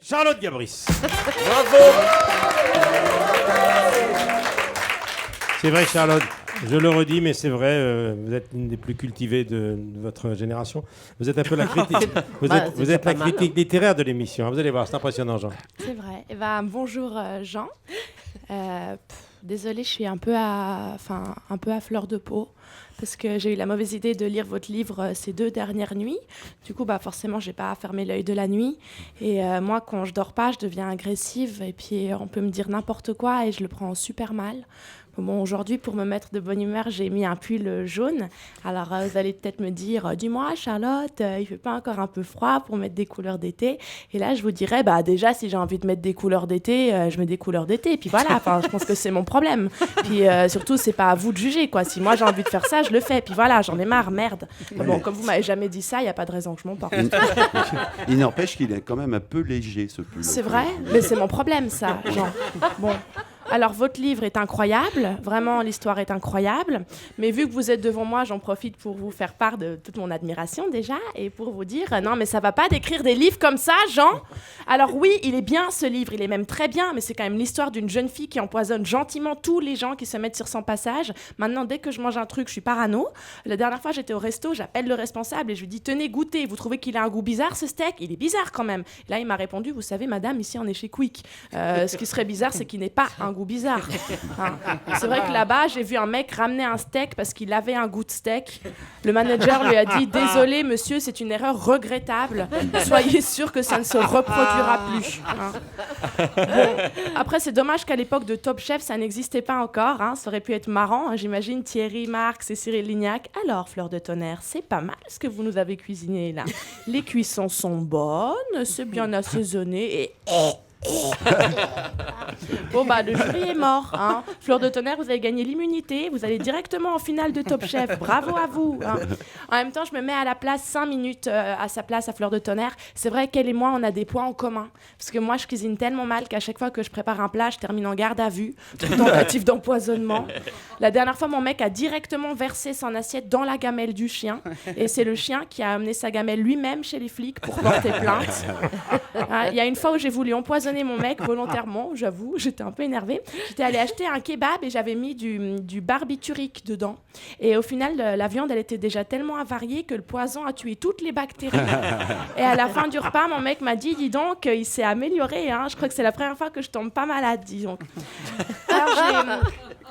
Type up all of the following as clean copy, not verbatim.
Charlotte Gabris. Bravo. C'est vrai, Charlotte, je le redis, mais c'est vrai, vous êtes une des plus cultivées de votre génération. Vous êtes un peu la critique, vous êtes la critique littéraire de l'émission. Vous allez voir, c'est impressionnant, Jean. C'est vrai. Eh ben, bonjour, Jean. Désolée, je suis un peu à fleur de peau parce que j'ai eu la mauvaise idée de lire votre livre ces 2 dernières nuits. Du coup, forcément, j'ai pas fermé l'œil de la nuit. Et moi, quand je dors pas, je deviens agressive. Et puis, on peut me dire n'importe quoi et je le prends super mal. Bon, aujourd'hui, pour me mettre de bonne humeur, j'ai mis un pull jaune. Alors, vous allez peut-être me dire, dis-moi, Charlotte, il fait pas encore un peu froid pour mettre des couleurs d'été? Et là, je vous dirais, déjà, si j'ai envie de mettre des couleurs d'été, je mets des couleurs d'été. Puis voilà, je pense que c'est mon problème. Puis surtout, c'est pas à vous de juger, quoi. Si moi, j'ai envie de faire ça, je le fais. Puis voilà, j'en ai marre, merde. Bon, comme vous m'avez jamais dit ça, il n'y a pas de raison que je m'en porte. Il n'empêche qu'il est quand même un peu léger, ce pull. C'est vrai, mais c'est mon problème, ça, Jean. Bon. Alors, votre livre est incroyable. Vraiment, l'histoire est incroyable. Mais vu que vous êtes devant moi, j'en profite pour vous faire part de toute mon admiration déjà et pour vous dire, non, mais ça va pas d'écrire des livres comme ça, Jean. Alors oui, il est bien, ce livre. Il est même très bien, mais c'est quand même l'histoire d'une jeune fille qui empoisonne gentiment tous les gens qui se mettent sur son passage. Maintenant, dès que je mange un truc, je suis parano. La dernière fois, j'étais au resto, j'appelle le responsable et je lui dis, tenez, goûtez. Vous trouvez qu'il a un goût bizarre, ce steak? Il est bizarre quand même. Et là, il m'a répondu, vous savez, madame, ici, on est chez Quick. Ce qui serait bizarre, c'est qu'il n'ait pas un goût bizarre. C'est vrai que là-bas, j'ai vu un mec ramener un steak parce qu'il avait un goût de steak. Le manager lui a dit, désolé monsieur, c'est une erreur regrettable. Soyez sûr que ça ne se reproduira plus. Bon, après, c'est dommage qu'à l'époque de Top Chef, ça n'existait pas encore. Ça aurait pu être marrant. J'imagine Thierry Marx et Cyril Lignac. Alors, Fleur de Tonnerre, c'est pas mal ce que vous nous avez cuisiné là. Les cuissons sont bonnes, c'est bien assaisonné et... Bon le jury est mort, Fleur de Tonnerre, vous avez gagné l'immunité, vous allez directement en finale de Top Chef, bravo à vous, En même temps, je me mets à la place 5 minutes à sa place à Fleur de Tonnerre. C'est vrai qu'elle et moi, on a des points en commun, parce que moi, je cuisine tellement mal qu'à chaque fois que je prépare un plat, je termine en garde à vue, tentative d'empoisonnement. La dernière fois, mon mec a directement versé son assiette dans la gamelle du chien, et c'est le chien qui a amené sa gamelle lui-même chez les flics pour porter plainte. Il y a une fois où j'ai voulu empoisonner mon mec volontairement, j'avoue, j'étais un peu énervée. J'étais allée acheter un kebab et j'avais mis du barbiturique dedans. Et au final, la viande, elle était déjà tellement avariée que le poison a tué toutes les bactéries. Et à la fin du repas, mon mec m'a dit, dis donc, il s'est amélioré. Je crois que c'est la première fois que je tombe pas malade, disons. Alors,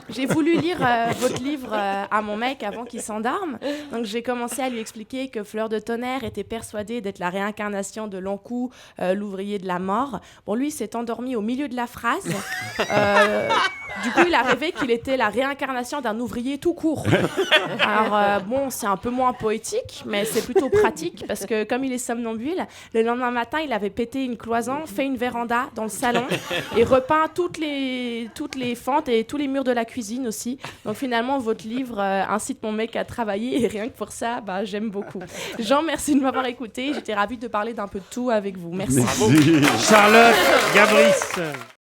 j'ai voulu lire votre livre à mon mec avant qu'il s'endorme. Donc, j'ai commencé à lui expliquer que Fleur de Tonnerre était persuadée d'être la réincarnation de Lankou, l'ouvrier de la mort. Bon, lui, il s'est endormi au milieu de la phrase. Du coup, il a rêvé qu'il était la réincarnation d'un ouvrier tout court. Alors, c'est un peu moins poétique, mais c'est plutôt pratique parce que comme il est somnambule, le lendemain matin, il avait pété une cloison, fait une véranda dans le salon et repeint toutes les fentes et tous les murs de la cuisine aussi. Donc finalement, votre livre incite mon mec à travailler et rien que pour ça, j'aime beaucoup. Jean, merci de m'avoir écouté. J'étais ravie de parler d'un peu de tout avec vous. Merci. Charlotte Gabris.